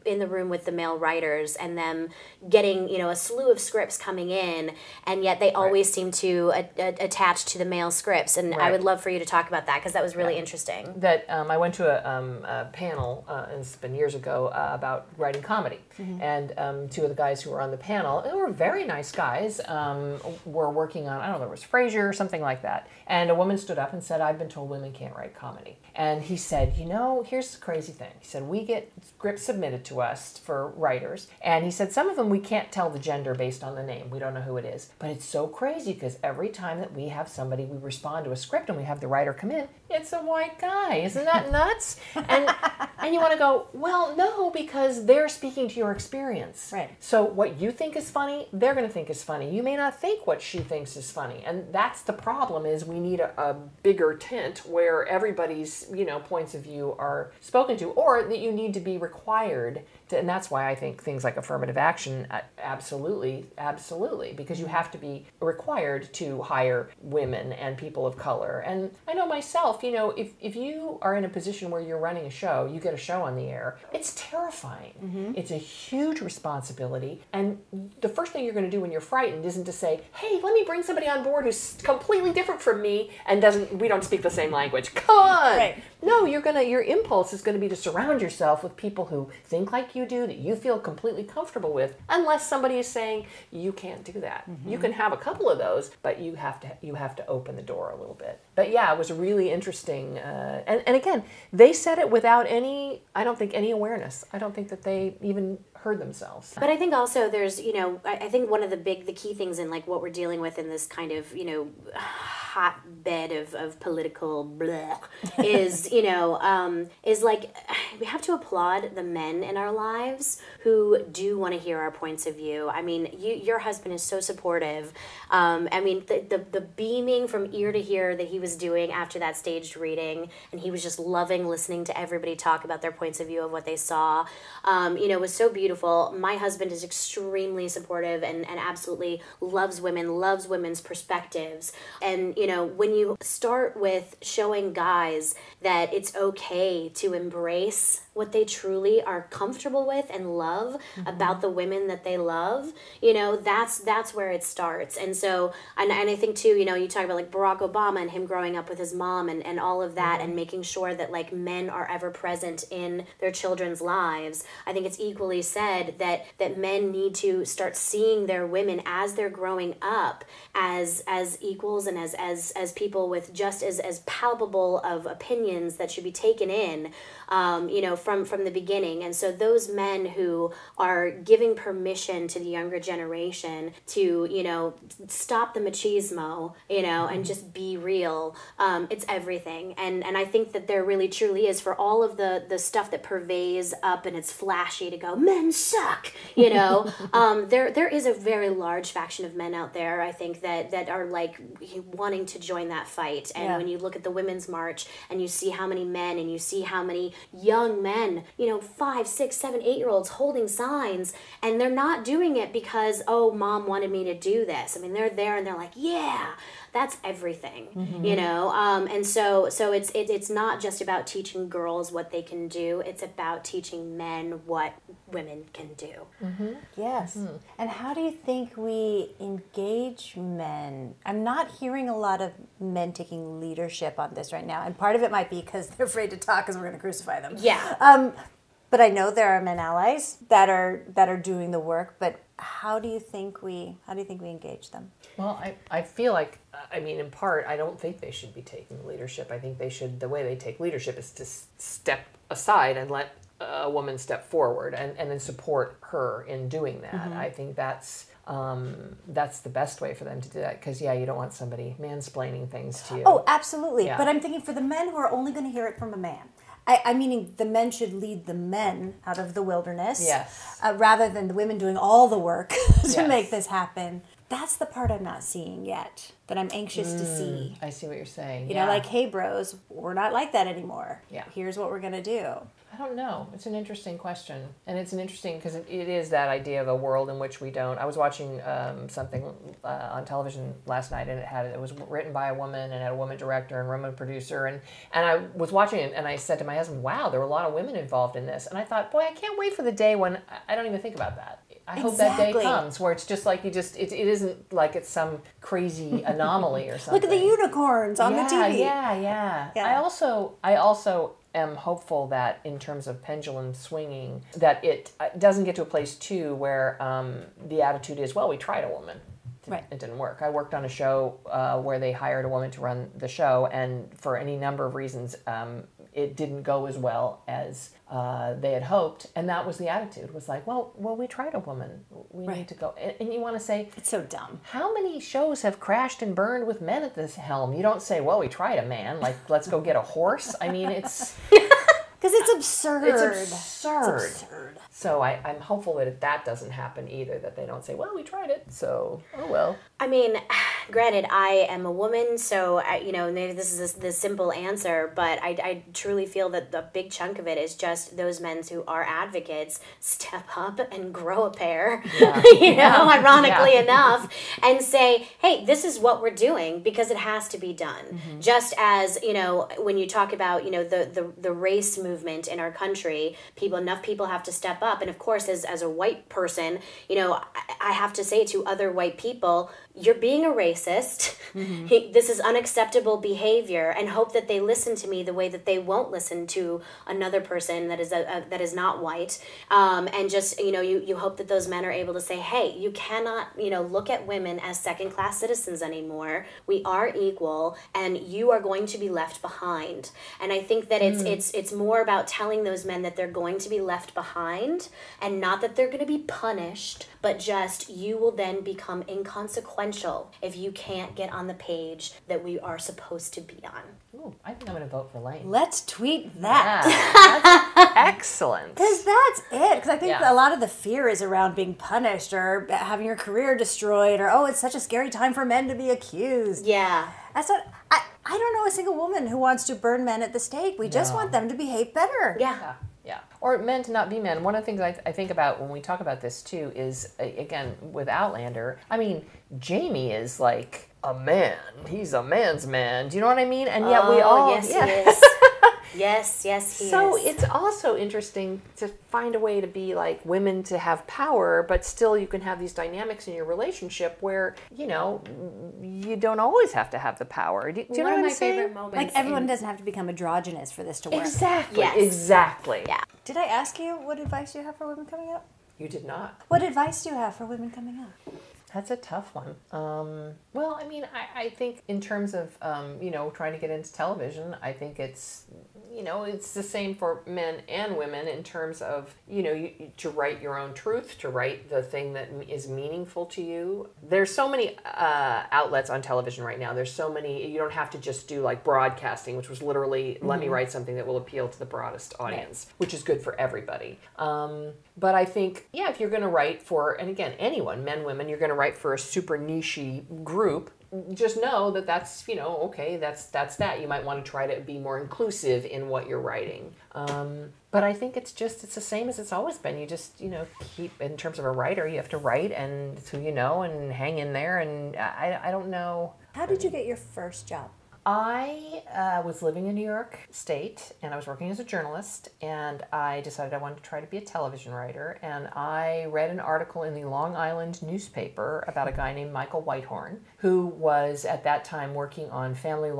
in the room with the male writers and them getting, a slew of scripts coming in, and yet they always seem to attach to the male scripts. And I would love for you to talk about that, because that was really interesting. That I went to a panel, and it's been years ago, about writing comedy. And two of the guys who were on the panel, they were very nice guys, were working on, I don't know, it was Frasier or something like that. And a woman stood up and said, I've been told women can't write comedy. And he said, here's the crazy thing. He said, we get scripts submitted to us for writers. And he said, some of them we can't tell the gender based on the name. We don't know who it is. But it's so crazy because every time that we have somebody, we respond to a script and we have the writer come in, it's a white guy. Isn't that nuts? And you want to go, well, no, because they're speaking to your experience. Right. So what you think is funny, they're going to think is funny. You may not think what she thinks is funny. And that's the problem, is we need a bigger tent where everybody's, points of view are spoken to, or that you need to be required to, and that's why I think things like affirmative action, absolutely, because you have to be required to hire women and people of color. And I know myself, if you are in a position where you're running a show, you get a show on the air, it's terrifying. It's a huge responsibility. And the first thing you're going to do when you're frightened isn't to say, hey, let me bring somebody on board who's completely different from me and we don't speak the same language. Come on. Right. No, your impulse is going to be to surround yourself with people who think like you do, that you feel completely comfortable with, unless somebody is saying you can't do that. You can have a couple of those, but you have to open the door a little bit. But yeah, it was really interesting. And again, they said it without any awareness. I don't think that they even heard themselves. But I think also there's, I think one of the key things in like what we're dealing with in this kind of, hotbed of political blah is, is like we have to applaud the men in our lives who do want to hear our points of view. I mean, your husband is so supportive. I mean, the beaming from ear to ear that he was doing after that staged reading, and he was just loving listening to everybody talk about their points of view of what they saw, was so beautiful. My husband is extremely supportive and absolutely loves women's perspectives. And, when you start with showing guys that it's okay to embrace what they truly are comfortable with and love about the women that they love, that's where it starts. And so, and I think too, you talk about like Barack Obama and him growing up with his mom and all of that, and making sure that like men are ever present in their children's lives. I think it's equally said that men need to start seeing their women as they're growing up as equals and as people with just as palpable of opinions that should be taken in, from the beginning. And so those men who are giving permission to the younger generation to, stop the machismo, and just be real, it's everything. And I think that there really truly is, for all of the stuff that purveys up and it's flashy to go, men suck, there is a very large faction of men out there, I think, that are like wanting to join that fight. And when you look at the Women's March and you see how many men and you see how many young men, 5, 6, 7, 8-year-olds holding signs, and they're not doing it because, oh, mom wanted me to do this. I mean, they're there and they're like, yeah, that's everything, and so it's not just about teaching girls what they can do. It's about teaching men what women can do. Yes. And how do you think we engage men? I'm not hearing a lot of men taking leadership on this right now, and part of it might be because they're afraid to talk because we're going to crucify them. Yeah. But I know there are men allies that are doing the work. But how do you think we engage them? Well, I feel like, in part, I don't think they should be taking leadership. I think the way they take leadership is to step aside and let a woman step forward and then support her in doing that. I think that's the best way for them to do that, because you don't want somebody mansplaining things to you. Oh, absolutely. Yeah. But I'm thinking for the men who are only going to hear it from a man. I meaning the men should lead the men out of the wilderness, yes, rather than the women doing all the work to make this happen. That's the part I'm not seeing yet, that I'm anxious to see. I see what you're saying. You know, like, hey, bros, we're not like that anymore. Yeah. Here's what we're going to do. I don't know. It's an interesting question. And it's an interesting, because it is that idea of a world in which we don't. I was watching something on television last night, and it was written by a woman and had a woman director and woman producer. And I was watching it, and I said to my husband, wow, there were a lot of women involved in this. And I thought, boy, I can't wait for the day when I don't even think about that. I hope that day comes where it's just like it isn't like it's some crazy anomaly or something. Look at the unicorns on the TV. Yeah. I also am hopeful that in terms of pendulum swinging, that it doesn't get to a place too where the attitude is, well, we tried a woman. Right. It didn't work. I worked on a show where they hired a woman to run the show, and for any number of reasons, it didn't go as well as they had hoped, and that was the attitude. Was like, well, we tried a woman. We need to go. And you want to say, it's so dumb. How many shows have crashed and burned with men at this helm? You don't say, well, we tried a man. Like, let's go get a horse. I mean, it's... Because it's absurd. It's absurd. So I'm hopeful that doesn't happen either, that they don't say, well, we tried it, so, oh well. I mean, granted, I am a woman, so, maybe this is the simple answer, but I truly feel that the big chunk of it is just those men who are advocates step up and grow a pair, ironically enough, and say, hey, this is what we're doing, because it has to be done. Mm-hmm. Just as, when you talk about, the race movement in our country, enough people have to step up. And of course, as a white person, I have to say to other white people, you're being a racist. Mm-hmm. This is unacceptable behavior, and hope that they listen to me the way that they won't listen to another person that is not white. And just, you hope that those men are able to say, hey, you cannot, look at women as second-class citizens anymore. We are equal, and you are going to be left behind. And I think that it's more about telling those men that they're going to be left behind, and not that they're going to be punished, but just you will then become inconsequential if you can't get on the page that we are supposed to be on. Ooh, I think I'm going to vote for Lane. Let's tweet that. Yeah, that's excellent. Because that's it. Because I think a lot of the fear is around being punished or having your career destroyed, or, oh, it's such a scary time for men to be accused. Yeah. That's what... I don't know a single woman who wants to burn men at the stake. We just want them to behave better. Yeah. Or men to not be men. One of the things I think about when we talk about this too is, again, with Outlander, I mean, Jamie is like a man. He's a man's man. Do you know what I mean? And yet we all... Yes, he is. Yes, he is. So it's also interesting to find a way to be like women to have power, but still you can have these dynamics in your relationship where, you don't always have to have the power. Do you know what I'm saying? Favorite moments. Like, everyone doesn't have to become androgynous for this to work. Exactly. Yes. Exactly. Yeah. Did I ask you what advice you have for women coming up? You did not. What advice do you have for women coming up? That's a tough one. Well, I mean, I think in terms of, trying to get into television, I think it's, it's the same for men and women in terms of, to write your own truth, to write the thing that is meaningful to you. There's so many outlets on television right now. There's so many, you don't have to just do like broadcasting, which was literally, let me write something that will appeal to the broadest audience, which is good for everybody. But I think, if you're going to write for, and again, anyone, men, women, you're going to write for a super niche group, just know that that's, that's that. You might want to try to be more inclusive in what you're writing. But I think it's the same as it's always been. You just, keep, in terms of a writer, you have to write and who you know and hang in there. And I don't know. How did you get your first job? I was living in New York State, and I was working as a journalist, and I decided I wanted to try to be a television writer, and I read an article in the Long Island newspaper about a guy named Michael Whitehorn, who was at that time working on Family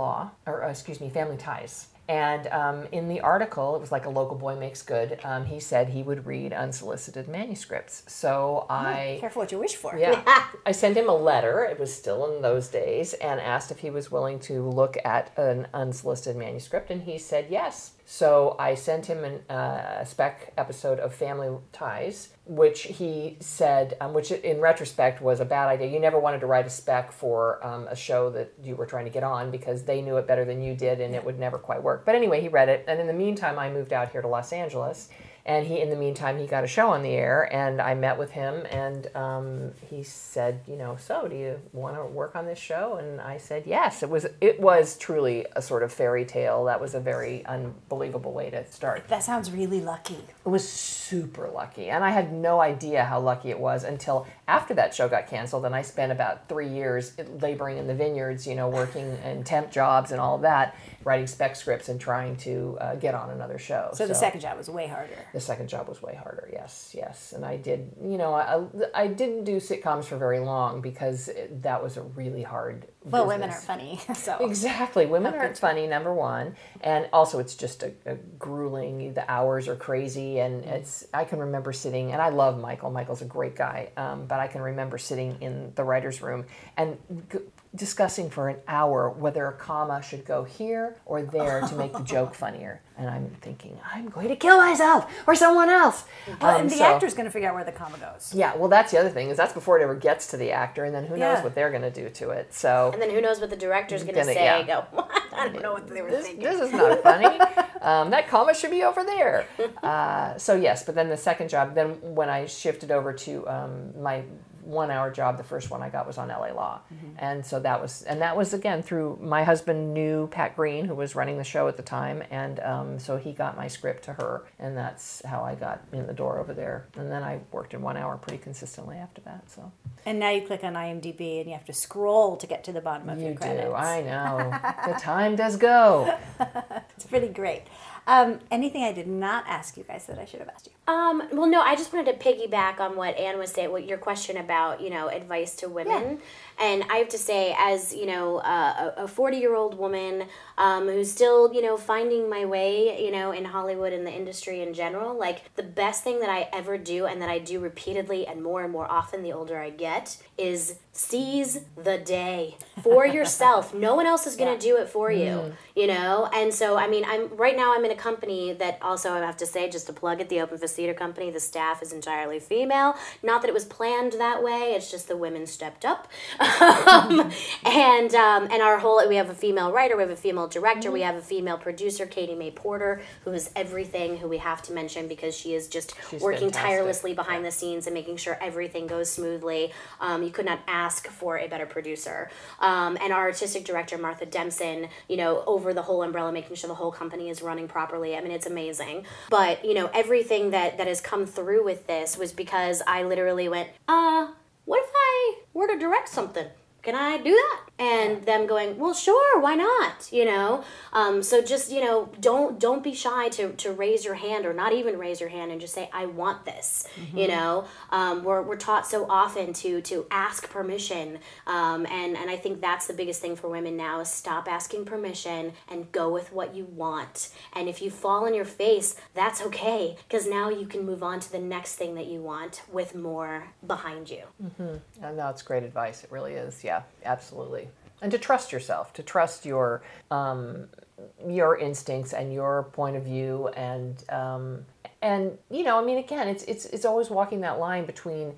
Ties. And in the article, it was like a local boy makes good, he said he would read unsolicited manuscripts. So Careful what you wish for. Yeah. I sent him a letter, it was still in those days, and asked if he was willing to look at an unsolicited manuscript, and he said yes. So I sent him a spec episode of Family Ties, which he said, which in retrospect was a bad idea. You never wanted to write a spec for a show that you were trying to get on because they knew it better than you did and it would never quite work. But anyway, he read it. And in the meantime, I moved out here to Los Angeles. And in the meantime, he got a show on the air, and I met with him, and he said, so do you want to work on this show? And I said, yes. It was truly a sort of fairy tale. That was a very unbelievable way to start. That sounds really lucky. It was super lucky, and I had no idea how lucky it was until after that show got canceled, and I spent about 3 years laboring in the vineyards, working in temp jobs and all of that, writing spec scripts and trying to get on another show. So the second job was way harder. The second job was way harder, yes. And I did, I didn't do sitcoms for very long because that was a really hard business. Women aren't funny, so. Exactly. Women aren't funny, number one. And also it's just a grueling, the hours are crazy. And I can remember sitting, and I love Michael. Michael's a great guy. But I can remember sitting in the writer's room and discussing for an hour whether a comma should go here or there to make the joke funnier. And I'm thinking, I'm going to kill myself or someone else. And the actor's going to figure out where the comma goes. Yeah, well, that's the other thing, is that's before it ever gets to the actor, and then who knows what they're going to do to it. So, and then who knows what the director's going to say. I don't know what they were thinking. This is not funny. That comma should be over there. So yes, but then the second job, then when I shifted over to my 1 hour job, the first one I got was on LA Law. And so that was again through my husband knew Pat Green, who was running the show at the time, and so he got my script to her, and that's how I got in the door over there. And then I worked in 1 hour pretty consistently after that. So. And now you click on IMDb and you have to scroll to get to the bottom of your credits. You do, I know. The time does go. It's pretty great. Anything I did not ask you guys that I should have asked you? Well, no, I just wanted to piggyback on what Anne was saying, what your question about, advice to women. Yeah. And I have to say, as, a 40-year-old woman who's still, finding my way, in Hollywood and the industry in general, like the best thing that I ever do and that I do repeatedly and more often the older I get is seize the day for yourself. No one else is going to do it for you, And so, I'm in a company that also, I have to say, just to plug it, the Open Fist Theater Company, the staff is entirely female. Not that it was planned that way. It's just the women stepped up. And our whole, we have a female writer, we have a female director, we have a female producer, Katie Mae Porter, who is everything, who we have to mention because she is just working tirelessly behind the scenes and making sure everything goes smoothly. You could not ask for a better producer. And our artistic director, Martha Dempson, over the whole umbrella, making sure the whole company is running properly. It's amazing. But, everything that has come through with this was because I literally went, what if I were to direct something? Can I do that? And them going, well, sure, why not? So just, don't be shy to raise your hand or not even raise your hand and just say, I want this. We're taught so often to ask permission. And I think that's the biggest thing for women now is stop asking permission and go with what you want. And if you fall on your face, that's okay, because now you can move on to the next thing that you want with more behind you. And that's great advice. It really is. Yeah, absolutely. And to trust yourself, to trust your instincts and your point of view, and again, it's always walking that line between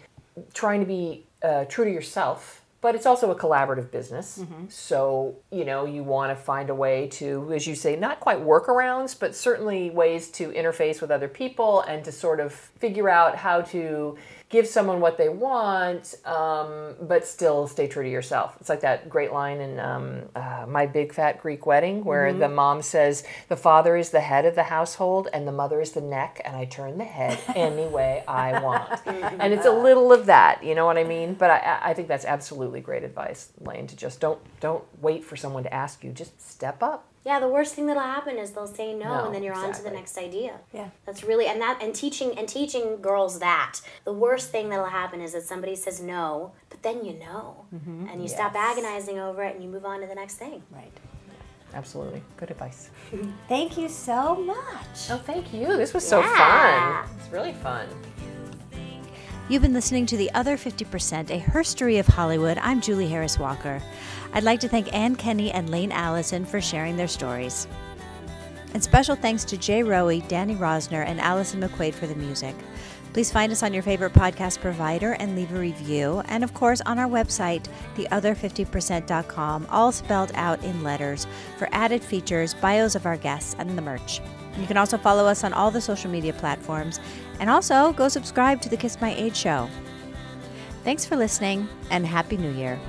trying to be true to yourself, but it's also a collaborative business. So you want to find a way to, as you say, not quite workarounds, but certainly ways to interface with other people and to sort of figure out how to give someone what they want, but still stay true to yourself. It's like that great line in My Big Fat Greek Wedding where the mom says, the father is the head of the household and the mother is the neck, and I turn the head any way I want. And it's a little of that, you know what I mean? But I think that's absolutely great advice, Lane, to just don't wait for someone to ask you, just step up. Yeah, the worst thing that'll happen is they'll say no and then you're on to the next idea. Yeah. That's really, and teaching girls that. The worst thing that'll happen is that somebody says no, but then you know. And you stop agonizing over it and you move on to the next thing. Right. Absolutely. Good advice. Thank you so much. Oh, thank you. This was so fun. It's really fun. You've been listening to The Other 50%, a herstory of Hollywood. I'm Julie Harris Walker. I'd like to thank Anne Kenney and Lane Allison for sharing their stories. And special thanks to Jay Rowe, Danny Rosner, and Allison McQuaid for the music. Please find us on your favorite podcast provider and leave a review. And of course, on our website, theother50%.com, all spelled out in letters, for added features, bios of our guests, and the merch. You can also follow us on all the social media platforms, and also go subscribe to the Kiss My Age show. Thanks for listening, and Happy New Year.